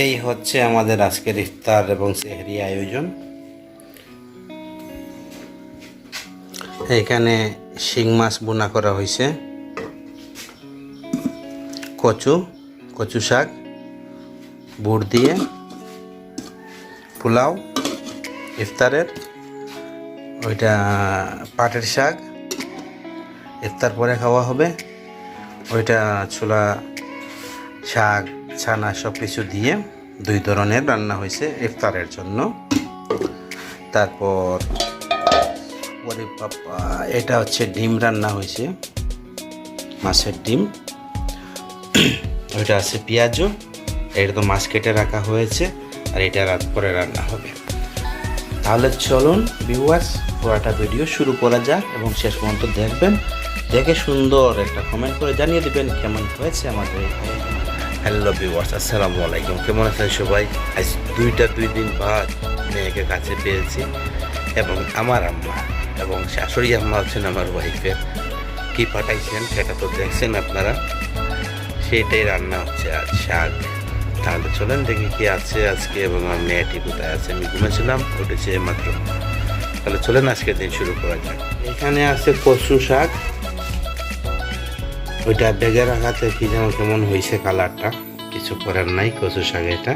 এই হচ্ছে আমাদের আজকের ইফতার এবং সেহরি আয়োজন। এখানে শিং মাছ বোনা করা হয়েছে, কচু শাক, বুট দিয়ে পোলাও ইফতারের, ওইটা পাটের শাক ইফতার পরে খাওয়া হবে, ওইটা ছোলা শাক ছানা সব কিছু দিয়ে 2 ধরনের রান্না হয়েছে ইফতারের জন্য। তারপর ওরে বাবা, এটা হচ্ছে ডিম রান্না হয়েছে, মাছের ডিম। ওইটা আছে পেঁয়াজও, এটা তো মাছ কেটে রাখা হয়েছে, আর এটা রাত পরে রান্না হবে। তাহলে চলুন ভিউয়ার্স, পুরোটা ভিডিও শুরু করা যাক এবং শেষ পর্যন্ত দেখবেন। দেখে সুন্দর একটা কমেন্ট করে জানিয়ে দিবেন কেমন হয়েছে আমাদের এই আয়োজন। হ্যালো ভিউয়ার্স, আসসালামু আলাইকুম। কেমন আছেন সবাই? আজ 2 দিন বাদ মেয়েকে কাছে পেয়েছি, এবং আমার আম্মা এবং শাশুড়ি আম্মা হচ্ছেন আমার ওয়াইফের কি পাঠাইছেন সেটা তো দেখছেন আপনারা। সেটাই রান্না হচ্ছে আজ শাক। তাহলে চলেন দেখি কি আছে আজকে, এবং আমার মেয়েটি কোথায় আছে। আমি ঘুমেছিলাম, উঠেছে মাত্র। তাহলে চলেন আজকের দিন শুরু করা যাক। এখানে আছে কচু শাক, ওইটা বেগে রাখাতে কি যেন কেমন হয়েছে কালারটা, কিছু করার নাই। কচু শাক এটা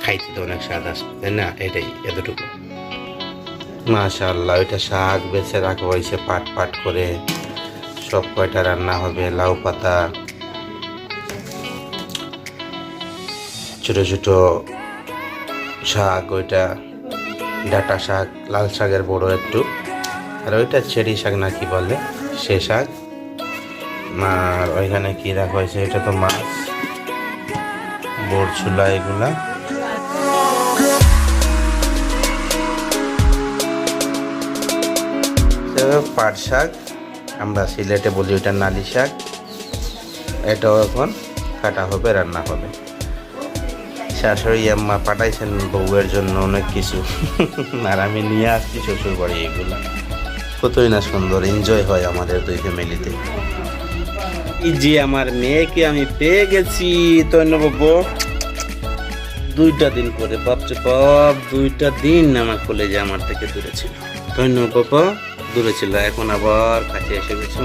খাইতে তো অনেক স্বাদ আসবে, তাই না? এটাই এতটুকু। মাশাআল্লাহ, ওইটা শাক বেছে রাখা হয়েছে পাট করে, সব কয়টা রান্না হবে। লাউ পাতা, ছোট ছোট শাক, ওইটা ডাঁটা শাক, লাল শাকের বড় একটু, আর ওইটা চেরি শাক না কি বলে সে শাক। আর ওইখানে কি রাখা হয়েছে, এটা তো মাছ, বোট ছোলা, এগুলা। পাট শাক, আমরা সিলেটে বলি ওইটা নালি শাক। এটাও এখন কাটা হবে, রান্না হবে। শাশুড়ি আম্মা পাঠাইছেন বউয়ের জন্য অনেক কিছু, আর আমি নিয়ে আসছি শ্বশুর বাড়ি। এগুলো কতই না সুন্দর, এনজয় হয় আমাদের 2 ফ্যামিলিতে। এই যে আমার মেয়েকে আমি পেয়ে গেছি, তৈনবাবু 2টা দিন করে, বাপরে বাপ, 2টা দিন আমার কলেজে আমার থেকে দূরে ছিল। তৈনবাবু দূরে ছিল, এখন আবার কাছে এসে গেছি।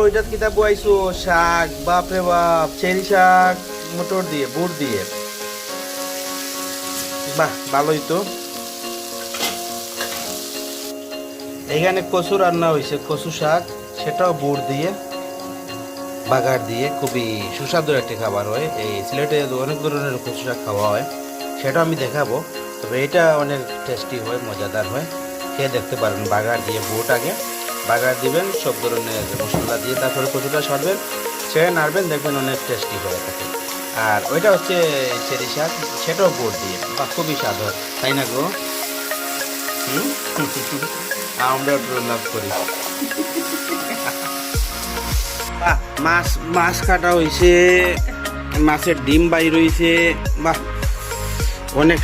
এটা কিতা বইছো? শাক, বাপরে বাপ, চেরি শাক, মটর দিয়ে, বুট দিয়ে, বাহ, ভালোই তো। এখানে কচু রান্না হয়েছে, কচু শাক, সেটাও বুট দিয়ে, বাগার দিয়ে, খুবই সুস্বাদু একটি খাবার হয়। এই সিলেটে অনেক ধরনের কচু শাক খাওয়া হয়, সেটা আমি দেখাবো। তবে এটা অনেক টেস্টি হয়, মজাদার হয়, খেয়ে দেখতে পারেন। বাগার দিয়ে বুট, আগে বাগার দিবেন, সব ধরনের মশলা দিয়ে, তারপরে কচুটা সরবেন, ছেড়ে নাড়বেন, দেখবেন অনেক টেস্টি হয়ে থাকে। আর ওইটা হচ্ছে চেরি শাক, সেটাও বুট দিয়ে, বা খুবই স্বাদ হয়, তাই না গো? আমরা লাভ করি। মাছ কাটা হয়েছে, মাছের ডিম বাইর হয়েছে, বাহ, অনেক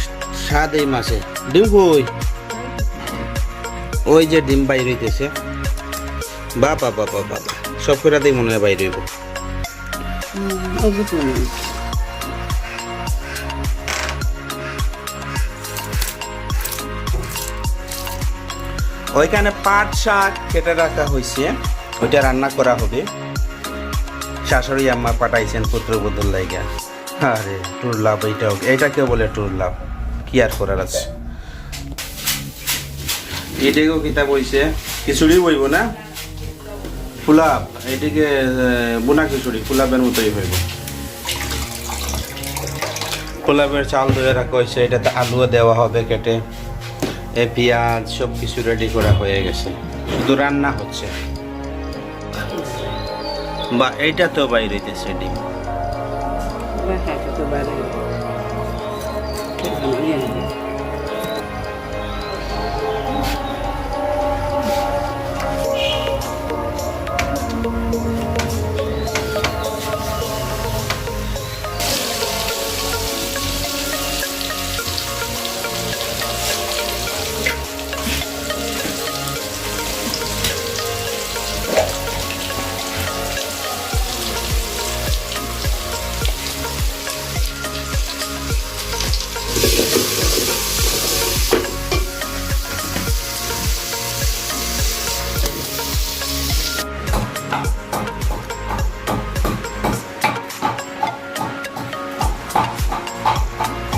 স্বাদ এই মাছে। ডিম কই? ওই যে ডিম বাইর হইতেছে, বাবা বাবা বাবা, সব কটাতেই মনে হয় বাইর হইব। ওইখানে পাট শাক কেটে রাখা হয়েছে, ওইটা রান্না করা হবে। শাশুড়ি আম্মা পাঠাইছেন পুত্রবধূর লাইগা। আরে টুর লাভ, এইটাকে বলে টুর লাভ, কি আর করার আছে। এটাকেও কিতাব হয়েছে, খিচুড়ি বইব না, ফুলাব, এটিকে বোনা খিচুড়ি, ফুলাবের মতোই হইব। ফুলাবের চাল ধুয়ে রাখা হয়েছে, এটাতে আলুও দেওয়া হবে কেটে, পেঁয়াজ, সব কিছু রেডি করা হয়ে গেছে, শুধু রান্না হচ্ছে। বা এইটা তো বাইরে হইতেছে ডিম।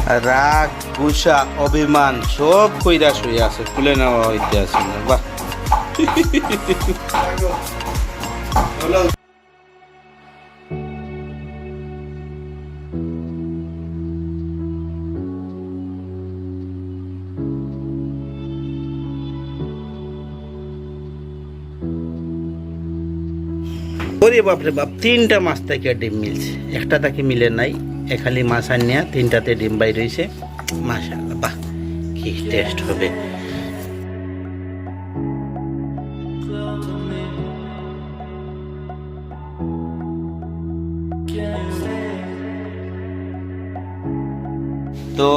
রাগ গুসা অভিমান সব কইরা শুয়ে আছে, খুলে নেওয়া হইতে আছে না। বাহ ওরে বাপরে বাপ, 3টা মাছ থেকে ডিম মিলছে, একটা তাকে মিলে নাই। খালি মাছ আনিয়া 3টাতে ডিম বাই রয়েছে। মাশাআল্লাহ, বাহ কি টেস্ট হবে। তো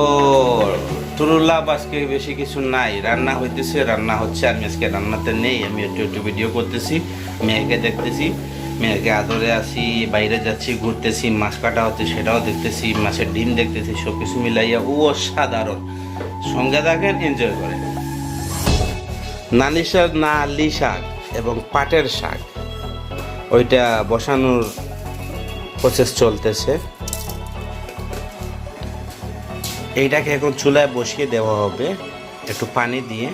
তুরুল্লাহ আজকে বেশি কিছু নাই, রান্না হইতেছে, রান্না হচ্ছে। আমি আজকে রান্নাতে নেই, আমি একটু ভিডিও করতেছি, মেয়েকে দেখতেছি, মেয়েকে আদরে আসি, বাইরে যাচ্ছি, ঘুরতেছি, মাছ কাটা হচ্ছে সেটাও দেখতেছি, মাছের ডিম দেখতেছি, সব কিছু মিলাইয়া অসাধারণ। সঙ্গে থাকেন, এনজয় করেন। নালি শাক এবং পাটের শাক ওইটা বসানোর প্রসেস চলতেছে। এইটাকে এখন চুলায় বসিয়ে দেওয়া হবে একটু পানি দিয়ে।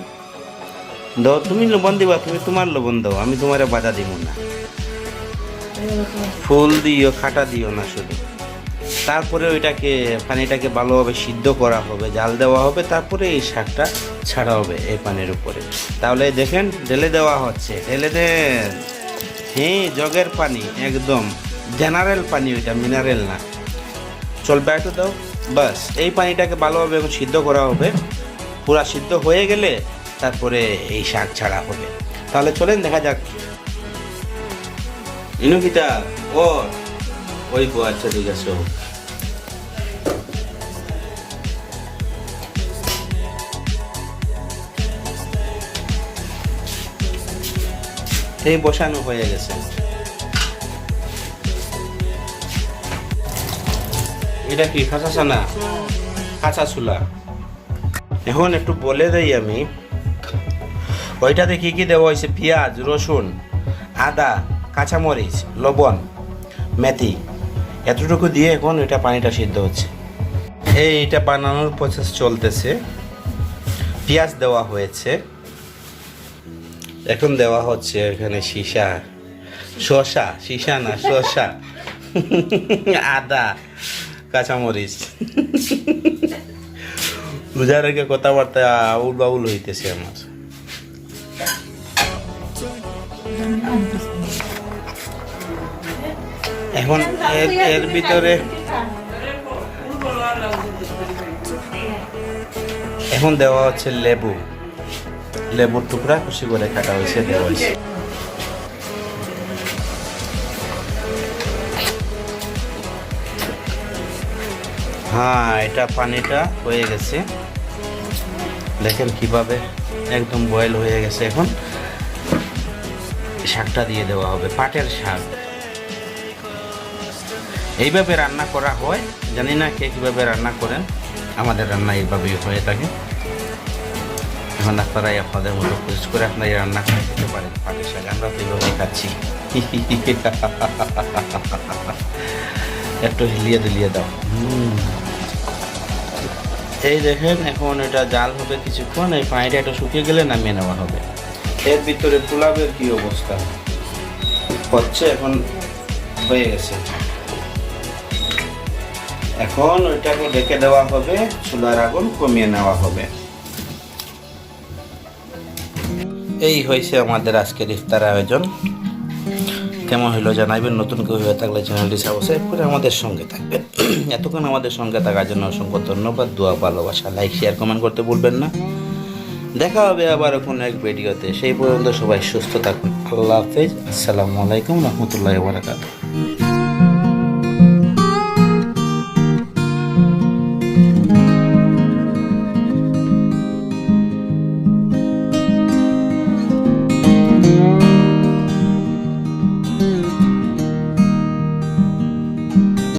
দাও, তুমি লবণ দিবা, তুমি তোমার লবণ দাও, আমি তোমার বাধা দিব না। ফুল দিও, খাটা দিও না শুধু। তারপরে ওইটাকে পানিটাকে ভালোভাবে সিদ্ধ করা হবে, জাল দেওয়া হবে, তারপরে এই শাকটা ছাড়া হবে এই পানির উপরে। তাহলে দেখেন ঢেলে দেওয়া হচ্ছে, ঢেলে দেন। হ্যাঁ, জগের পানি, একদম জেনারেল পানি, ওইটা মিনারেল না। চলবে একটু দাও, বাস। এই পানিটাকে ভালোভাবে এখন সিদ্ধ করা হবে। পুরা সিদ্ধ হয়ে গেলে তারপরে এই শাক ছাড়া হবে। তাহলে চলেন দেখা যাক। ইনুকিতা ও ওই গো, আচ্ছা ঠিক আছে। এই বসানো হয়ে গেছে। এটা কি খাঁচা ছানা? কাঁচা চুলা। এখন একটু বলে দেই আমি, ওইটাতে কি কি দেওয়া হয়েছে: পেঁয়াজ, রসুন, আদা, কাঁচামরিচ, লবণ, মেথি, এতটুকু দিয়ে এখন এটা পানিটা সিদ্ধ হচ্ছে। এইটা বানানোর প্রসেস চলতেছে। পেঁয়াজ দেওয়া হয়েছে, এখন দেওয়া হচ্ছে এখানে শসা না শসা, আদা, কাঁচামরিচ। রোজার আগে কথাবার্তা আউল বাউল হইতেছে আমার। এখন এর ভিতরে এখন দেওয়া হচ্ছে লেবুর টুকরা খুশি করে কাটা হয়েছে, দেওয়া হয়েছে। হ্যাঁ, এটা পানিটা হয়ে গেছে, দেখেন কিভাবে একদম বয়েল হয়ে গেছে। এখন শাকটা দিয়ে দেওয়া হবে, পাটের শাক। এইভাবে রান্না করা হয়, জানি না কে কীভাবে রান্না করেন, আমাদের রান্না এইভাবেই হয়ে থাকে। এখন আপনারাই আপনাদের মতো খোঁজ করে আপনারা রান্না করে খেতে পারেন পাটের শাক। আমরা তো এইভাবেই খাচ্ছি। একটু হিলিয়ে দিলিয়ে দাও। এই দেখেন এখন এটা জাল হবে কিছুক্ষণ, এই পানিটা একটু শুকিয়ে গেলে নামিয়ে নেওয়া হবে। এর ভিতরে পোলাবের কি অবস্থা হচ্ছে, এখন হয়ে গেছে। এখন ওইটাকে ঢেকে দেওয়া হবে, চুলার আগুন কমিয়ে নেওয়া হবে। এই হয়েছে আমাদের আজকের ইফতার আয়োজন। কেমন হলো জানাবেন। নতুন কেউ হয়ে থাকলে চ্যানেলটি সাবস্ক্রাইব করে আমাদের সঙ্গে থাকবেন। এতক্ষণ আমাদের সঙ্গে থাকার জন্য অসংখ্য ধন্যবাদ। দোয়া, ভালোবাসা, লাইক, শেয়ার, কমেন্ট করতে ভুলবেন না। দেখা হবে আবার কোনো এক ভিডিওতে। সেই পর্যন্ত সবাই সুস্থ থাকুন। আল্লাহ হাফেজ। আসসালামু আলাইকুম রহমতুল্লাহি ওয়া বারাকাতুহু।